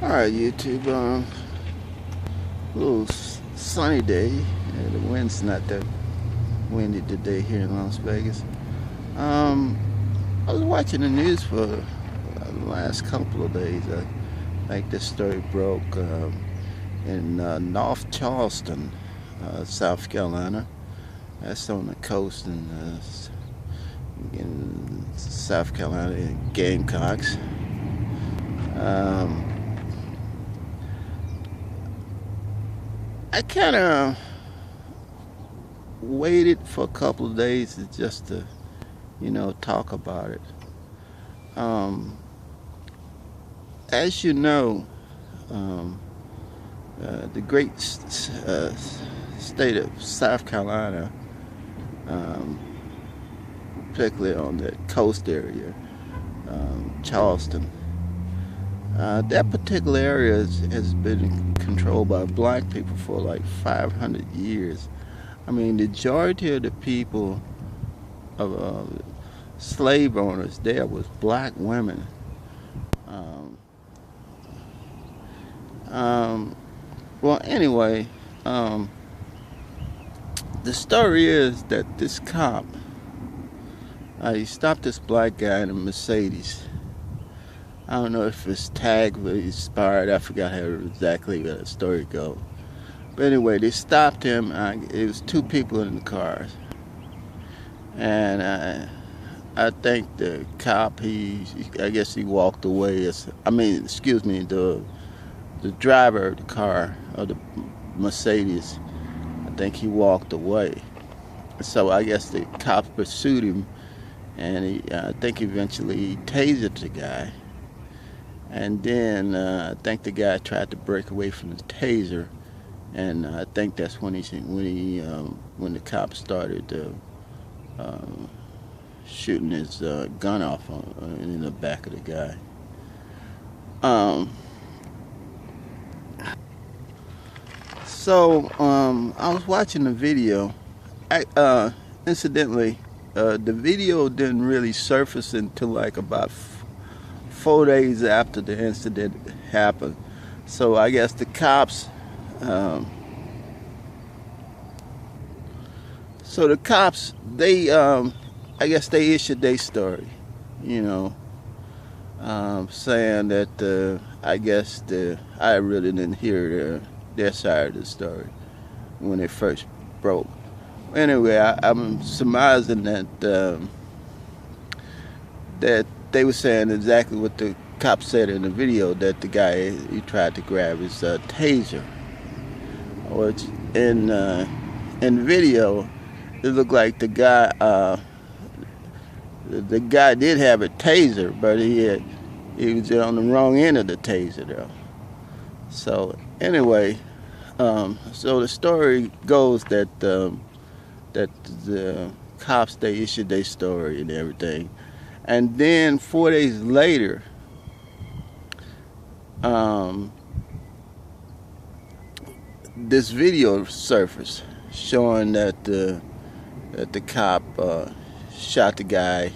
Alright, YouTube, a little sunny day. The wind's not that windy today here in Las Vegas. I was watching the news for the last couple of days. I think this story broke in North Charleston, South Carolina. That's on the coast in South Carolina, in Gamecocks. I kind of waited for a couple of days just to, talk about it. As you know, the great state of South Carolina, particularly on the coast area, Charleston, that particular area has been controlled by black people for like 500 years. I mean, the majority of the people of slave owners there was black women. Well, anyway, the story is that this cop, he stopped this black guy in a Mercedes. I don't know if his tag was expired. I forgot how exactly the story goes. But anyway, they stopped him. It was two people in the car, and I think the cop, I guess he walked away. The driver of the car, of the Mercedes, I think he walked away. So I guess the cops pursued him, and I think eventually he tasered the guy. And then I think the guy tried to break away from the taser, and I think that's when the cop started shooting his gun off in the back of the guy. So I was watching the video. Incidentally, the video didn't really surface until like about 4 days after the incident happened. So I guess the cops, they, I guess they issued their story, saying that, I really didn't hear their side of the story when it first broke. Anyway, I'm surmising that they were saying exactly what the cop said in the video, that the guy, he tried to grab his taser. Which in the video, it looked like the guy did have a taser, but he was on the wrong end of the taser though. So anyway, so the story goes that the cops, they issued their story and everything. And then 4 days later, this video surfaced showing that the cop shot the guy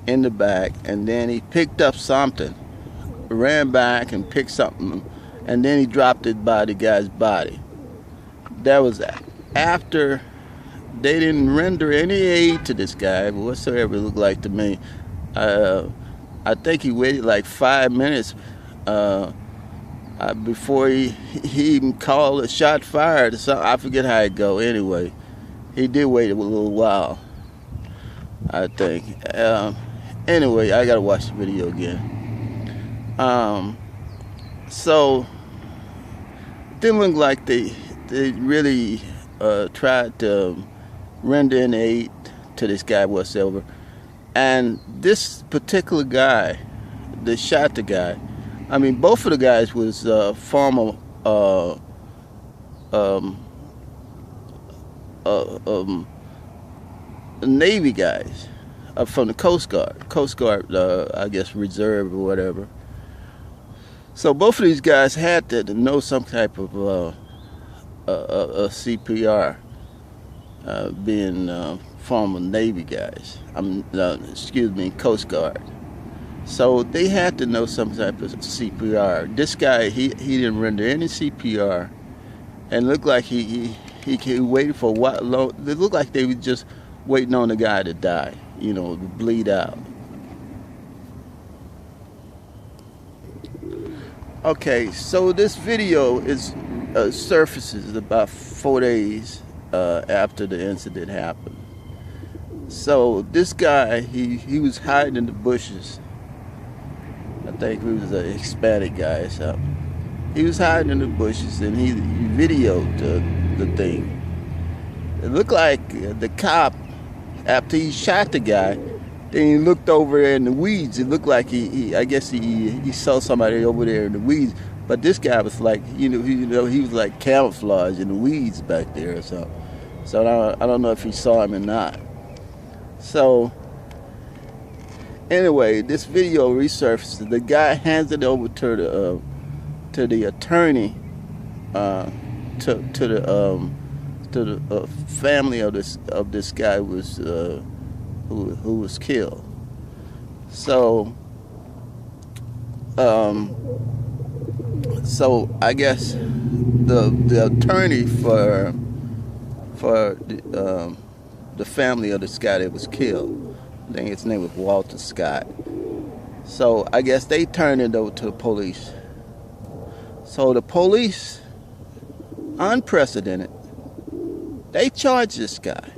in the back, and then he picked up something, ran back and picked something, and then he dropped it by the guy's body. That was after they didn't render any aid to this guy whatsoever, it looked like to me. I think he waited like 5 minutes before he even called a shot fired or something. I forget how it go. Anyway, he did wait a little while, I think. Anyway, I gotta watch the video again. So it didn't look like they really tried to render an aid to this guy whatsoever. And this particular guy that shot the guy, I mean, both of the guys was former Navy guys from the Coast Guard, I guess Reserve or whatever. So both of these guys had to know some type of CPR, being former Navy guys. Coast Guard. So they had to know some type of CPR. This guy, he didn't render any CPR, and looked like he waited for what long. It looked like they were just waiting on the guy to die, you know, to bleed out. Okay, so this video is surfaces about 4 days after the incident happened. So this guy, he was hiding in the bushes. I think he was a Hispanic guy or something. He was hiding in the bushes, and he videoed the thing. It looked like the cop, after he shot the guy, then he looked over there in the weeds. It looked like I guess he saw somebody over there in the weeds. But this guy was like, he was like camouflage in the weeds back there or something. So I don't know if he saw him or not. So anyway, this video resurfaced. The guy hands it over to the attorney, to the family of this guy who was killed. So so I guess the attorney for the family of this guy that was killed, I think his name was Walter Scott. So I guess they turned it over to the police. So the police, unprecedented, they charged this guy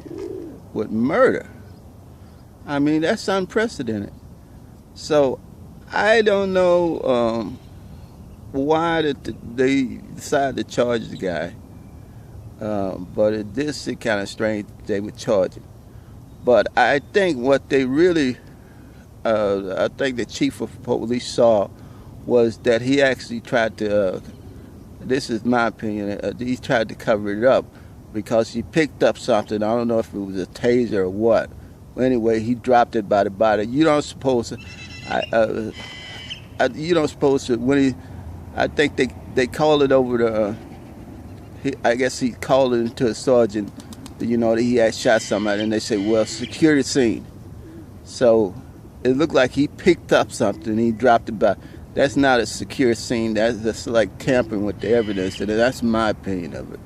with murder. I mean, that's unprecedented. So I don't know why they decided to charge the guy, but it did seem kind of strange they would charge him. But I think what they really, I think the chief of police saw was that he actually tried to, this is my opinion, he tried to cover it up because he picked up something. I don't know if it was a taser or what. Anyway, he dropped it by the body. You don't suppose to, you don't suppose to, when he, I think they called it over to, I guess he called it into a sergeant, you know, that he had shot somebody, and they said, well, secure the scene. So it looked like he picked up something, he dropped it by. That's not a secure scene. That's just like tampering with the evidence, and that's my opinion of it.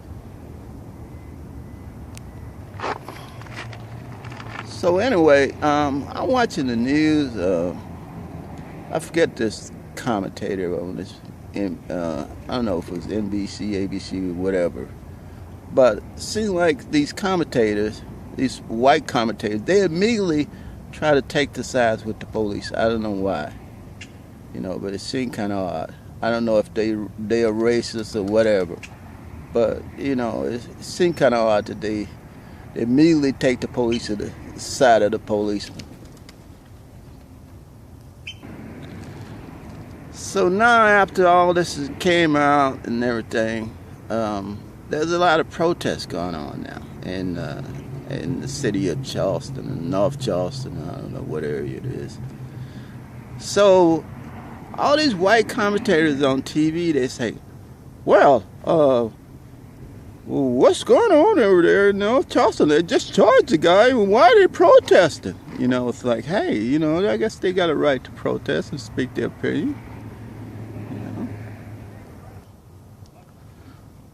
So anyway, I'm watching the news. I forget this commentator on this. I don't know if it was NBC, ABC, whatever. But it seems like these commentators, these white commentators, they immediately try to take the sides with the police. I don't know why. You know, but it seemed kind of odd. I don't know if they are racist or whatever. But, you know, it seemed kind of odd that they immediately take the police to the side of the policeman. So now after all this came out and everything, there's a lot of protests going on now in the city of Charleston, in North Charleston, I don't know what area it is. So all these white commentators on TV, they say, well, what's going on over there in North Charleston? They just charged the guy. Why are they protesting? You know, it's like, hey, you know, I guess they got a right to protest and speak their opinion. You know.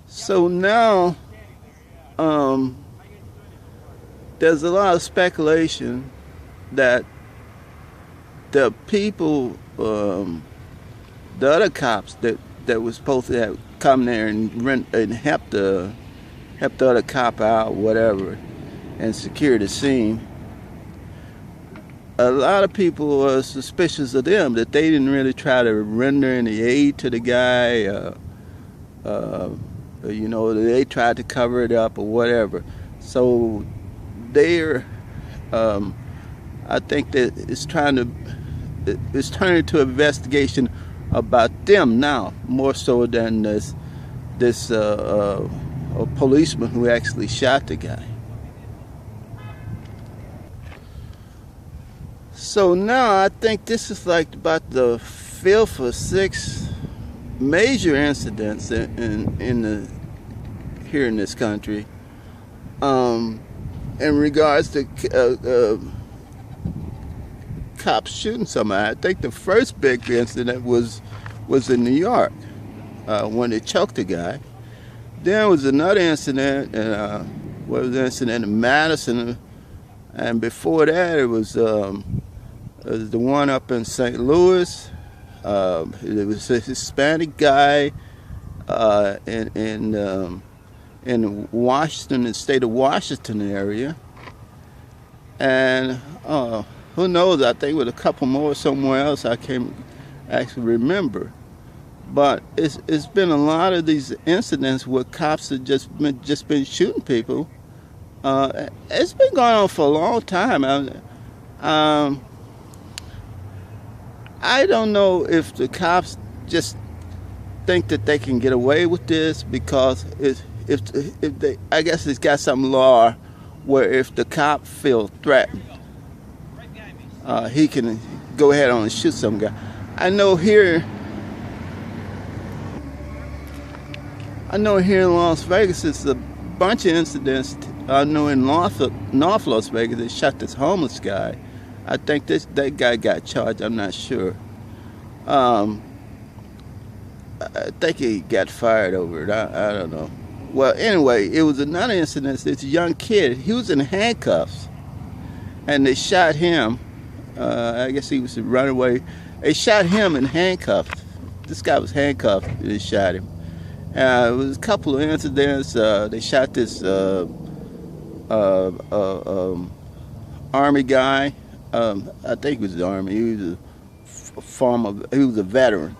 So now, there's a lot of speculation that the people, the other cops that was supposed to have come there and help the other cop out, whatever, and secure the scene. A lot of people were suspicious of them, that they didn't really try to render any aid to the guy. You know, they tried to cover it up or whatever. So they're, I think that it's turning to an investigation about them now, more so than this policeman who actually shot the guy. So now I think this is like about the 5th or 6th major incidents here in this country in regards to cops shooting somebody. I think the first big incident was in New York when they choked the guy. Then was another incident, was an incident in Madison, and before that it was the one up in St. Louis. It was a Hispanic guy in Washington, the state of Washington area, and who knows? I think with a couple more somewhere else. I can't actually remember. But it's been a lot of these incidents where cops have just been shooting people. It's been going on for a long time. I don't know if the cops just think that they can get away with this because I guess it's got some law where if the cop feels threatened, he can go ahead on and shoot some guy. I know here in Las Vegas, it's a bunch of incidents. I know in North Las Vegas, they shot this homeless guy. I think that guy got charged. I'm not sure. I think he got fired over it. I don't know. Well, anyway, it was another incident. This young kid, he was in handcuffs, and they shot him. I guess he was running away. They shot him in handcuffs. This guy was handcuffed, and they shot him. It was a couple of incidents. They shot this Army guy. I think he was the Army. He was he was a veteran,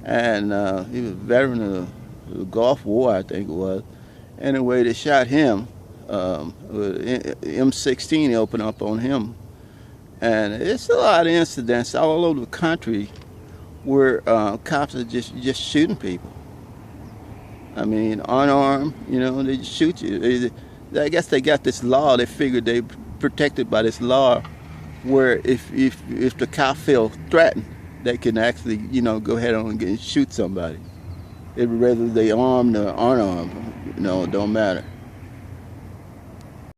and he was a veteran of the Gulf War, I think it was. Anyway, they shot him. With M16 opened up on him, and it's a lot of incidents all over the country where cops are just shooting people. I mean, unarmed, they just shoot you. I guess they got this law. They figured they protected by this law, where if the cop feels threatened, they can actually, go ahead on and shoot somebody. Whether they armed or unarmed, it don't matter.